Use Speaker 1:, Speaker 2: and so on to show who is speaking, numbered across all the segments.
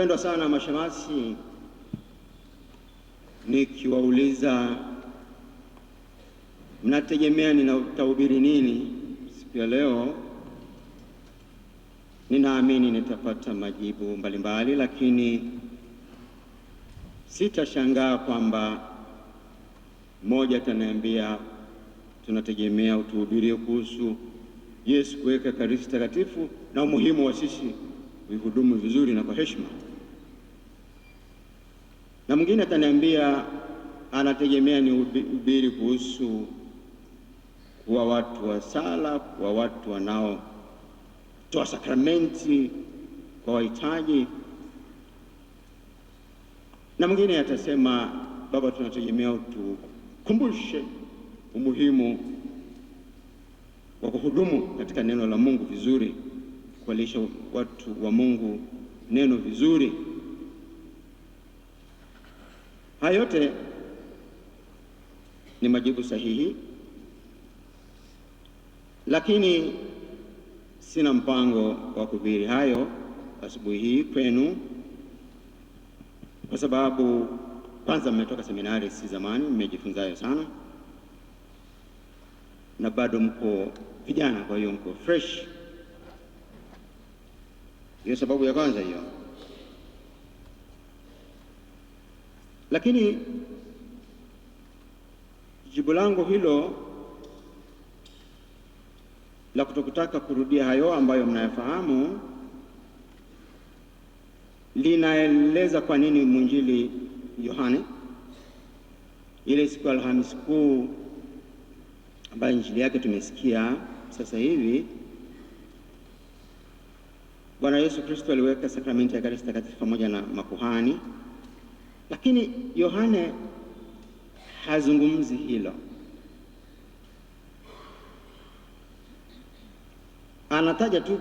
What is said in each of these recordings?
Speaker 1: Wapendwa sana mashemasi, nikiwauliza mnategemea nitahubiri nini siku ya leo, ninaamini nitapata majibu mbalimbali, lakini sitashangaa kwamba mmoja ataniambia tunategemea utuhubirie kuhusu Yesu kuweka Ekaristi Takatifu na umuhimu wa sisi kuhudumu vizuri na kwa heshima. Na mwingine ataniambia anategemea ni uhubiri kuhusu kuwa watu wa sala, kuwa watu wanaotoa sakramenti kwa wahitaji. Na mwingine atasema baba, tunategemea utukumbushe umuhimu wa kuhudumu katika neno la Mungu vizuri, kuwalisha watu wa Mungu neno vizuri. Haya yote ni majibu sahihi, lakini sina mpango wa kuhubiri hayo asubuhi hii kwenu, kwa sababu kwanza mmetoka seminari si zamani, mmejifunza hayo sana, na bado mko vijana, kwa hiyo mko fresh. Hiyo sababu ya kwanza hiyo. Lakini jibu langu hilo la kutokutaka kurudia hayo ambayo mnayafahamu linaeleza kwa nini mwinjili Yohane ile siku ya Alhamisi Kuu ambayo injili yake tumesikia sasa hivi, Bwana Yesu Kristo aliweka sakramenti ya Ekaristi Takatifu pamoja na makuhani, lakini Yohane hazungumzi hilo. Anataja tu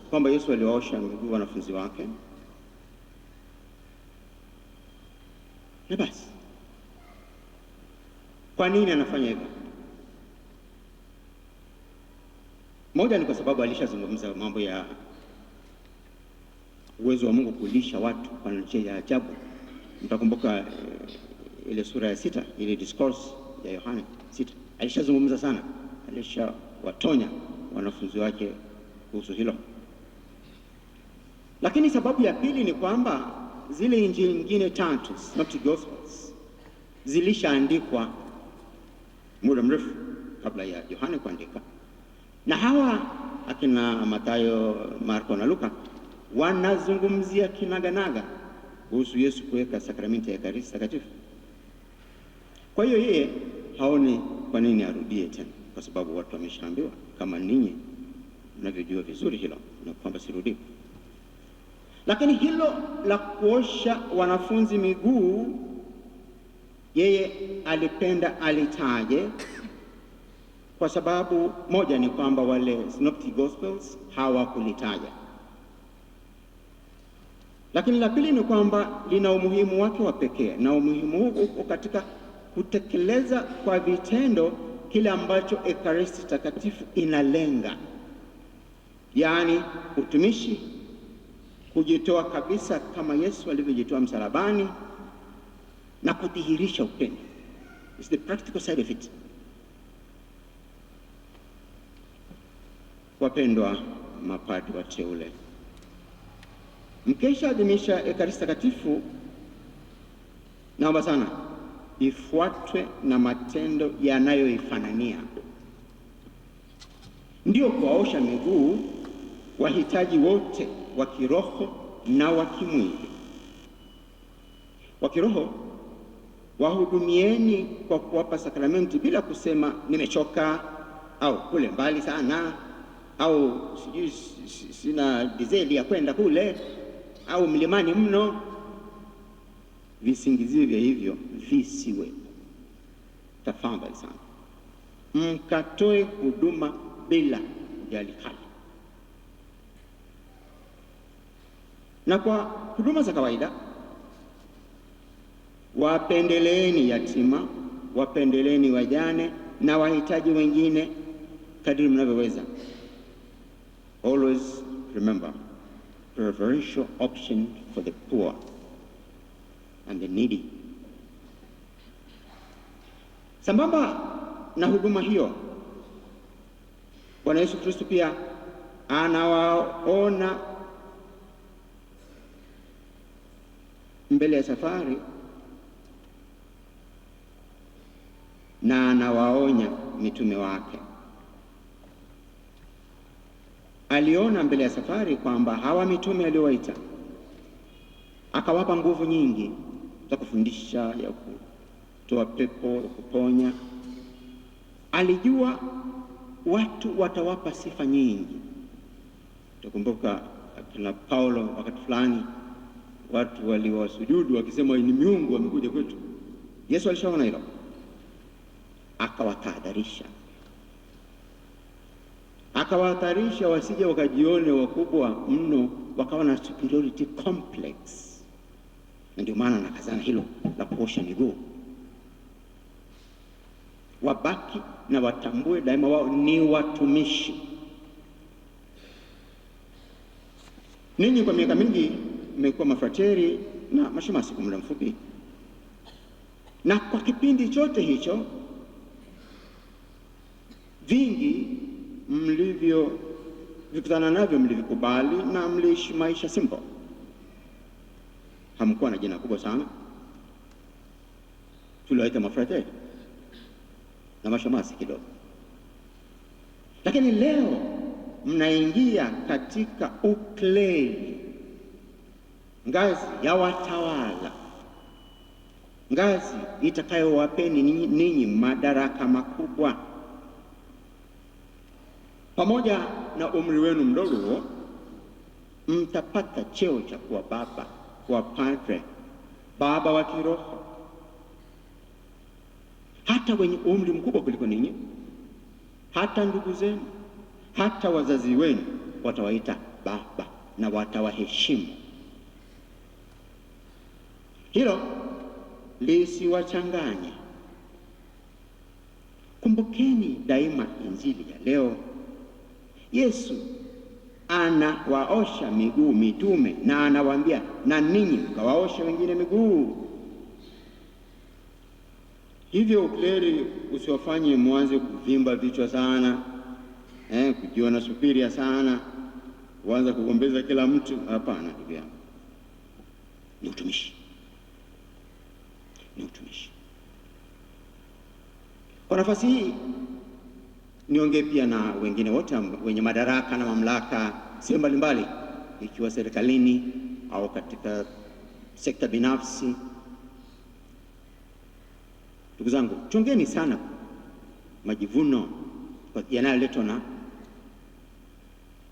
Speaker 1: kwamba Yesu aliwaosha miguu wanafunzi wake na basi. Kwa nini anafanya hivyo? Moja ni kwa sababu alishazungumza mambo ya uwezo wa Mungu kulisha watu kwa njia ya ajabu. Mtakumbuka ile sura ya 6, ile discourse ya Yohane 6. Alishazungumza sana, alishawatonya wanafunzi wake kuhusu hilo. Lakini sababu ya pili ni kwamba zile injili nyingine 3, Synoptic Gospels, zilishaandikwa muda mrefu kabla ya Yohane kuandika. Na hawa akina Mathayo, Marko na Luka wanazungumzia kinaganaga kuhusu Yesu kuweka sakramenti ya Ekaristi Takatifu. Kwa hiyo yeye haoni kwa nini arudie tena, kwa sababu watu wameshaambiwa, kama ninyi mnavyojua vizuri hilo, na kwamba sirudi. Lakini hilo la kuosha wanafunzi miguu yeye alipenda alitaje, kwa sababu moja ni kwamba wale Synoptic Gospels hawakulitaja. Lakini la pili ni kwamba lina umuhimu wake wa pekee, na umuhimu huu uko katika kutekeleza kwa vitendo kile ambacho Ekaristi Takatifu inalenga, yaani utumishi, kujitoa kabisa kama Yesu alivyojitoa msalabani na kudhihirisha upendo. It's the practical side of it. Wapendwa mapadri wateule, mkesha adhimisha Ekaristi Takatifu, naomba sana ifuatwe na matendo yanayoifanania. Ndio kuwaosha miguu wahitaji wote wa kiroho na wa kimwili. Wa kiroho wahudumieni kwa kuwapa sakramenti bila kusema nimechoka, au kule mbali sana, au sijui sina dizeli ya kwenda kule, au mlimani mno. Visingizio vya hivyo visiwe. Tafadhali sana mkatoe huduma bila kujali hali. Na kwa huduma za kawaida, wapendeleeni yatima, wapendeleeni wajane na wahitaji wengine kadiri mnavyoweza. Always remember, preferential option for the poor and the needy. Sambamba na huduma hiyo, Bwana Yesu Kristo pia anawaona mbele ya safari na anawaonya mitume wake. Aliona mbele ya safari kwamba hawa mitume aliowaita akawapa nguvu nyingi za kufundisha, ya kutoa pepo, ya kuponya. Alijua watu watawapa sifa nyingi. Tukumbuka akina Paulo, wakati fulani watu waliwasujudu wakisema ni miungu wamekuja kwetu. Yesu alishaona hilo, akawatahadharisha wasije wakajione wakubwa mno, wakawa na superiority complex. Ndio maana nakazana hilo la kuosha miguu. Wabaki na watambue daima wao ni watumishi. Ninyi kwa miaka mingi mmekuwa mafrateri na mashemasi kwa muda mfupi, na kwa kipindi chote hicho vingi mlivyo vikutana navyo mlivikubali na mliishi maisha simple. Hamkuwa na jina kubwa sana, tuliwaita mafrateri na mashemasi kidogo. Lakini leo mnaingia katika ukleli, ngazi ya watawala, ngazi itakayowapeni ninyi madaraka makubwa. Pamoja na umri wenu mdogo huo, mtapata cheo cha kuwa baba, kuwa padre, baba wa kiroho. Hata wenye umri mkubwa kuliko ninyi, hata ndugu zenu, hata wazazi wenu watawaita baba na watawaheshimu. Hilo lisiwachanganye. Kumbukeni daima injili ya leo. Yesu anawaosha miguu mitume na anawaambia na ninyi mkawaosha wengine miguu. Hivyo ukleri usiwafanye mwanze kuvimba vichwa sana, kujiona superior sana, kuanza kugombeza kila mtu. Hapana ndugu yangu, ni utumishi. Ni utumishi. Kwa nafasi hii niongee pia na wengine wote wenye madaraka na mamlaka sehemu mbalimbali, ikiwa serikalini au katika sekta binafsi. Ndugu zangu, chungeni sana majivuno yanayoletwa na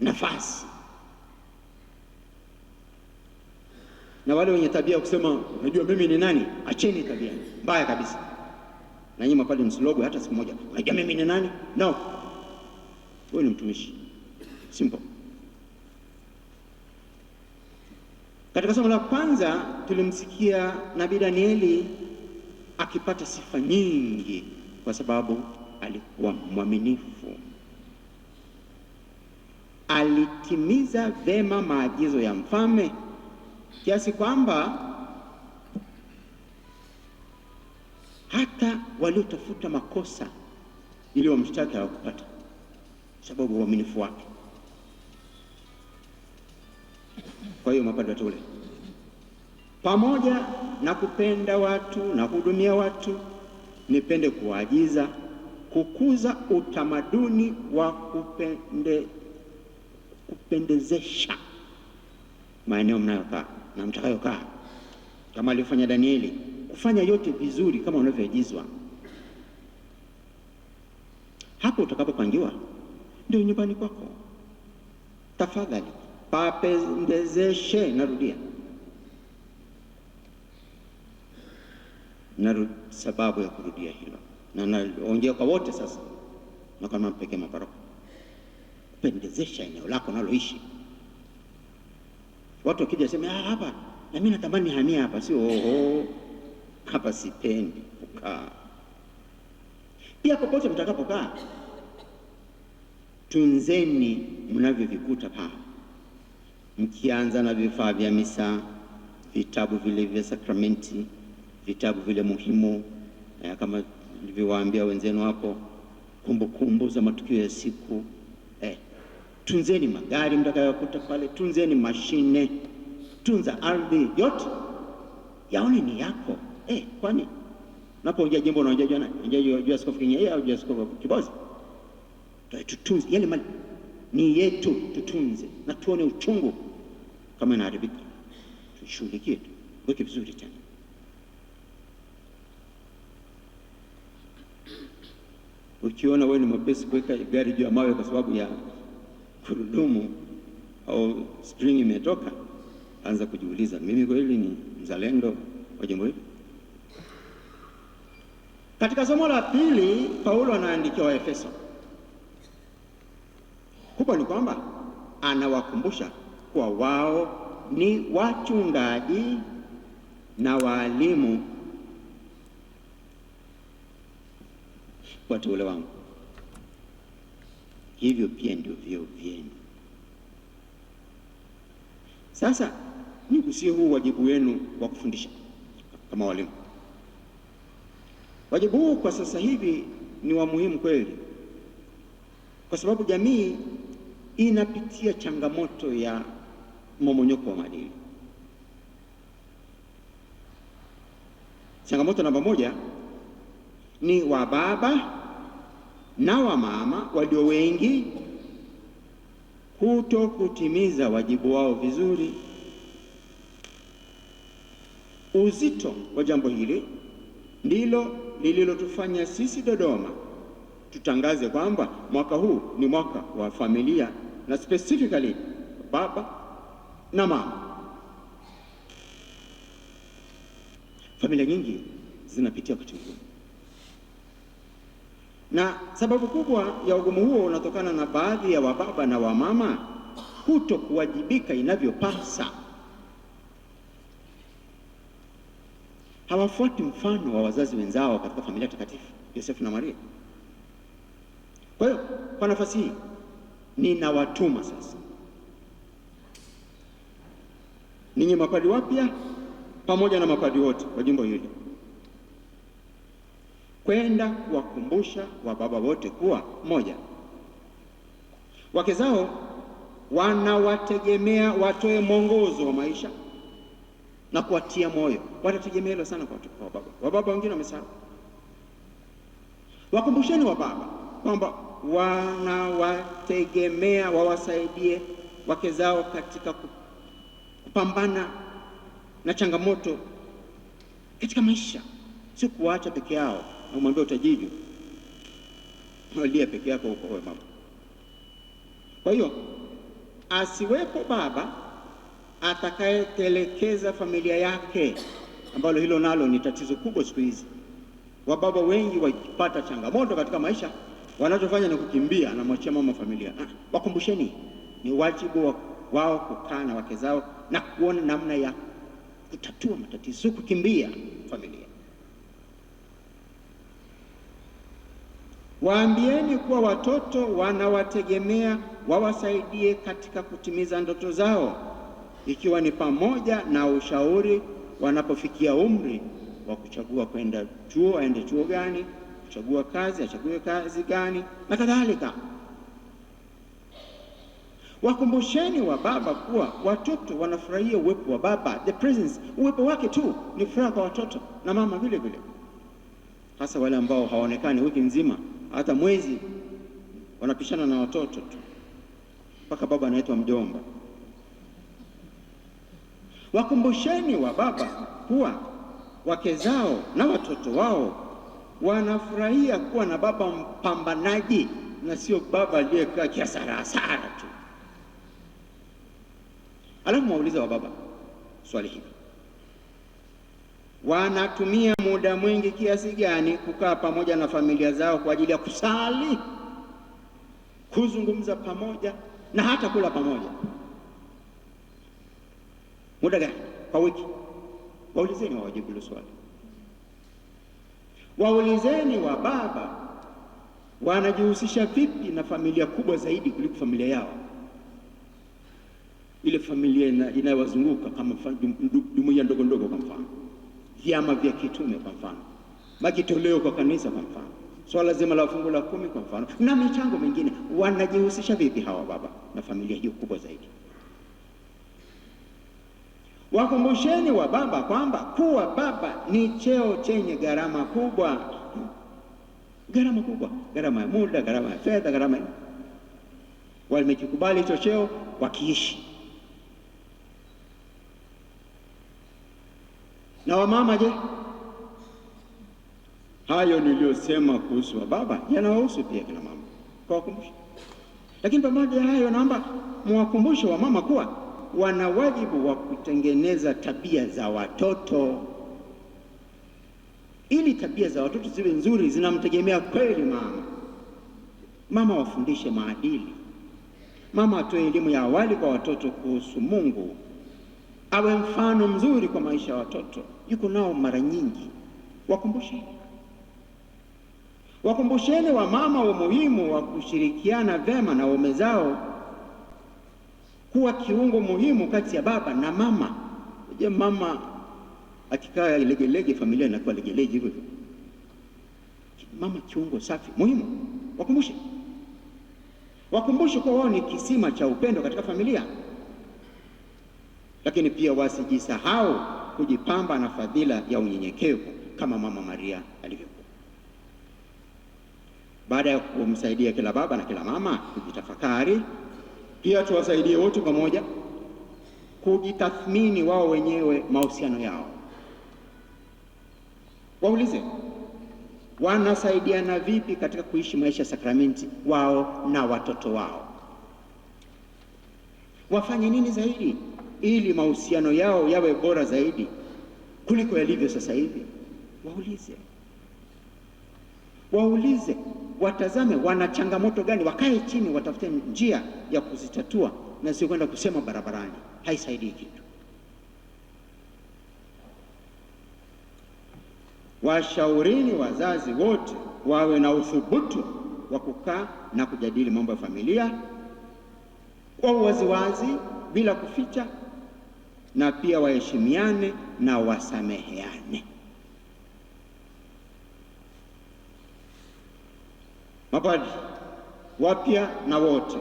Speaker 1: nafasi, na wale wenye tabia kusema unajua mimi ni nani. Acheni tabia mbaya kabisa. Na nyinyi mapadi msilogo hata siku moja unajua mimi ni nani. No, wewe ni mtumishi. Simple. Katika somo la kwanza tulimsikia Nabii Danieli akipata sifa nyingi kwa sababu alikuwa mwaminifu. Alitimiza vema maagizo ya mfalme kiasi kwamba hata waliotafuta makosa ili wamshtaki hawakupata, sababu ya uaminifu wake. Kwa hiyo mapadri wateule, pamoja na kupenda watu na kuhudumia watu, nipende kuwaagiza kukuza utamaduni wa kupendezesha maeneo mnayokaa na mtakayokaa, kama alifanya Danieli, kufanya yote vizuri kama unavyoagizwa. Hapo utakapopangiwa ndio nyumbani kwako. Tafadhali papendezeshe. Narudia, sababu ya kurudia hilo, na naongea kwa wote sasa, na kama mpekee maparoko, pendezesha eneo lako naloishi. Watu wakija sema hapa na mimi natamani hamia hapa, sio hapa sipendi kukaa. Pia popote mtakapokaa, tunzeni mnavyovikuta pale, mkianza na vifaa vya misa, vitabu vile vya sakramenti, vitabu vile muhimu, kama nilivyowaambia wenzenu hapo, kumbukumbu za matukio ya siku. Tunzeni magari mtakayokuta pale, tunzeni mashine, tunza ardhi, yote yaone ni yako. Kwani unapoongea jimbo unajua nani? Unajua Askofu Kinyia au Askofu Kibozi? Tutunze yale mali, ni yetu, tutunze na tuone uchungu kama inaharibika, tushughulikie, weke vizuri tena. Ukiona wewe ni mwepesi kuweka gari juu ya mawe kwa sababu ya kurudumu au spring imetoka, anza kujiuliza, mimi kweli ni mzalendo wa jimbo hili? Katika somo la pili, Paulo anaandikia Waefeso. Kubwa ni kwamba anawakumbusha kuwa wao ni wachungaji na walimu wateule wangu, hivyo pia ndio vyeo vyenu. Sasa nigusie huu wajibu wenu wa kufundisha kama walimu. Wajibu huu kwa sasa hivi ni wa muhimu kweli, kwa sababu jamii inapitia changamoto ya mmomonyoko wa maadili. Changamoto namba moja ni wa baba na wa mama walio wengi kuto kutimiza wajibu wao vizuri. Uzito wa jambo hili ndilo lililotufanya sisi Dodoma tutangaze kwamba mwaka huu ni mwaka wa familia, na specifically baba na mama. Familia nyingi zinapitia wakati mgumu, na sababu kubwa ya ugumu huo unatokana na baadhi ya wababa na wamama kuto kuwajibika inavyopasa. Hawafuati mfano wa wazazi wenzao katika familia takatifu Yosefu na Maria. Kwa hiyo kwa nafasi hii ninawatuma sasa, ninyi mapadri wapya pamoja na mapadri wote wa jimbo hili, kwenda kuwakumbusha wababa wote kuwa, moja, wake zao wanawategemea watoe mwongozo wa maisha na kuwatia moyo. Watategemea hilo sana kwa wababa. Wababa wengine wamesahau. Wakumbusheni wababa kwamba wanawategemea wawasaidie wake zao katika kupambana na changamoto katika maisha, si kuacha peke yao na kumwambia utajiju walia peke yako huko wewe mama. Kwa hiyo asiwepo baba atakayetelekeza familia yake, ambalo hilo nalo ni tatizo kubwa siku hizi. Wababa wengi wakipata changamoto katika maisha, wanachofanya ni kukimbia na mwachia mama familia. Wakumbusheni ni wajibu wao kukaa na wake zao na kuona namna ya kutatua matatizo, sio kukimbia familia. Waambieni kuwa watoto wanawategemea wawasaidie katika kutimiza ndoto zao, ikiwa ni pamoja na ushauri wanapofikia umri wa kuchagua kwenda chuo, aende chuo gani, kuchagua kazi, achague kazi gani na kadhalika. Wakumbusheni wa baba kuwa watoto wanafurahia uwepo wa baba, the presence, uwepo wake tu ni furaha kwa watoto, na mama vile vile, hasa wale ambao hawaonekani wiki nzima, hata mwezi wanapishana na watoto tu mpaka baba anaitwa mjomba. Wakumbusheni wa baba kuwa wake zao na watoto wao wanafurahia kuwa na baba mpambanaji na sio baba aliyekaa kiasara tu. Alafu mwaulize wa baba swali hili: wanatumia muda mwingi kiasi gani kukaa pamoja na familia zao kwa ajili ya kusali, kuzungumza pamoja na hata kula pamoja? Muda gani kwa wiki? Waulizeni wajibu hilo swali. Waulizeni wa baba wanajihusisha vipi na familia kubwa zaidi kuliko familia yao. ile familia inayowazunguka, kama jumuiya ndogo ndogo, kwa mfano vyama vya kitume, kwa mfano makitoleo kwa kanisa, kwa mfano swala zima la fungu la 10, kwa mfano, na michango mingine. Wanajihusisha vipi hawa baba na familia hiyo kubwa zaidi? Wakumbusheni wa baba kwamba kuwa baba ni cheo chenye gharama kubwa, gharama ya muda, gharama ya fedha, gharama. Wamekikubali hicho cheo wakiishi. Na wamama je? Hayo niliyosema kuhusu wa baba yanawahusu pia kina mama, kwa wakumbusha. Lakini pamoja hayo, naomba mwakumbushe wa mama kuwa wana wajibu wa kutengeneza tabia za watoto. Ili tabia za watoto ziwe nzuri, zinamtegemea kweli mama. Mama wafundishe maadili, mama atoe elimu ya awali kwa watoto kuhusu Mungu, awe mfano mzuri kwa maisha ya watoto. Yuko nao mara nyingi. Wakumbusheni wa mama umuhimu wa kushirikiana vema na waume zao, kuwa kiungo muhimu kati ya baba na mama. Je, mama akikaa legelege, familia inakuwa legelege hivyo. Mama kiungo safi muhimu. Wakumbushe kwa wao ni kisima cha upendo katika familia. Lakini pia wasijisahau kujipamba na fadhila ya unyenyekevu kama Mama Maria alivyokuwa. Baada ya kumsaidia kila baba na kila mama kujitafakari, pia tuwasaidie wote pamoja kujitathmini wao wenyewe mahusiano yao. Waulize wanasaidiana vipi katika kuishi maisha ya sakramenti wao na watoto wao. Wafanye nini zaidi ili mahusiano yao yawe bora zaidi kuliko yalivyo sasa hivi? Waulize, watazame wana changamoto gani, wakae chini, watafute njia ya kuzitatua, na sio kwenda kusema barabarani. Haisaidii kitu. Washaurini wazazi wote wawe na uthubutu wa kukaa na kujadili mambo ya familia kwa waziwazi bila kuficha, na pia waheshimiane na wasameheane. Mapadri wapya na wote,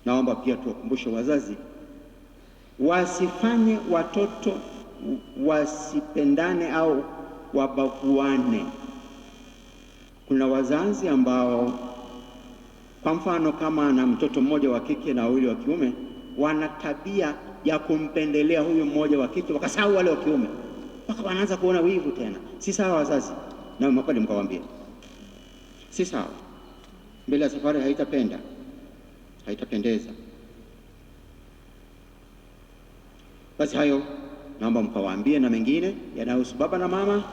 Speaker 1: naomba pia tuwakumbushe wazazi wasifanye watoto wasipendane au wabaguane. Kuna wazazi ambao, kwa mfano, kama na mtoto mmoja wa kike na wawili wa kiume, wana tabia ya kumpendelea huyu mmoja wa kike wakasahau wale wa kiume, mpaka wanaanza kuona wivu tena. Si sawa wazazi, na mapadri mkawaambia si sawa. Mbele ya safari haitapendeza. Basi hayo naomba mkawaambie, na mengine yanayohusu baba na mama,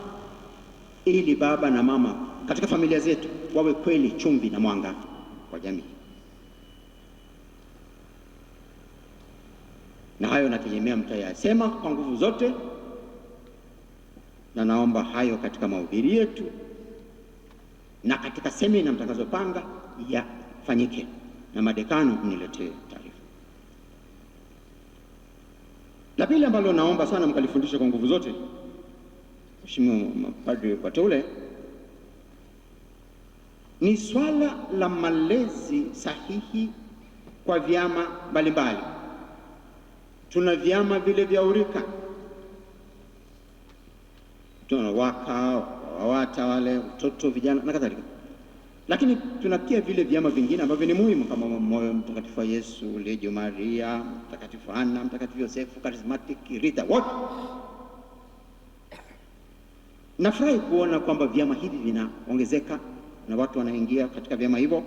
Speaker 1: ili baba na mama katika familia zetu wawe kweli chumvi na mwanga kwa jamii. Na hayo nategemea mtayasema kwa nguvu zote, na naomba hayo katika mahubiri yetu na katika semina mtakazopanga yafanyike, na madekano mniletee taarifa. La pili ambalo naomba sana mkalifundisha kwa nguvu zote, Mheshimiwa mapadri wateule, ni swala la malezi sahihi kwa vyama mbalimbali. Tuna vyama vile vya urika, tuna waka, wawata, wale watoto, vijana na kadhalika. Lakini tuna pia vile vyama vingine ambavyo ni muhimu kama Moyo Mtakatifu wa Yesu, Legio Maria, Mtakatifu Ana, Mtakatifu Yosefu, Charismatic, Rita, wote. Nafurahi kuona kwamba vyama hivi vinaongezeka na watu wanaingia katika vyama hivyo,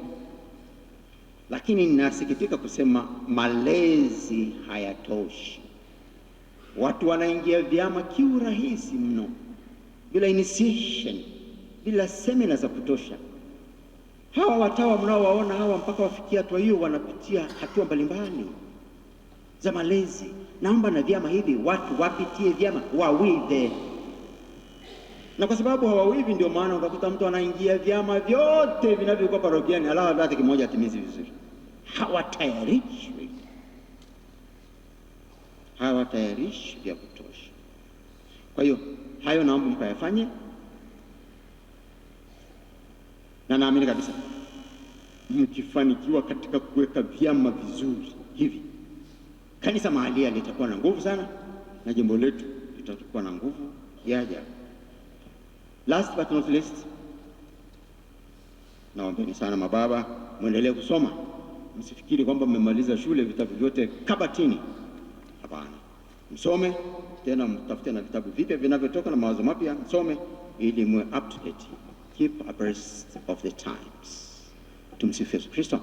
Speaker 1: lakini ninasikitika kusema malezi hayatoshi. Watu wanaingia vyama kiurahisi mno, bila initiation, bila semina za kutosha. Hawa watawa mnaowaona hawa, mpaka wafikia hatua hiyo, wanapitia hatua mbalimbali za malezi. Naomba na vyama hivi watu wapitie vyama, wawive. Na kwa sababu hawawivi, ndio maana ukakuta mtu anaingia vyama vyote vinavyokuwa parokiani, alafu hata kimoja atimizi vizuri. hawatayarishwi vya kutosha. Kwa hiyo hayo naomba mkayafanye, na naamini kabisa mkifanikiwa katika kuweka vyama vizuri hivi, kanisa mahalia litakuwa na nguvu sana na jimbo letu litakuwa na nguvu ya ajabu. Last but not least, naombeni sana mababa, muendelee kusoma. Msifikiri kwamba mmemaliza shule vitabu vyote kabatini. Hapana, msome tena, mtafute na vitabu vipya vinavyotoka na mawazo mapya, msome ili muwe up to date. Keep abreast of the times. Tumsifu Yesu Kristo.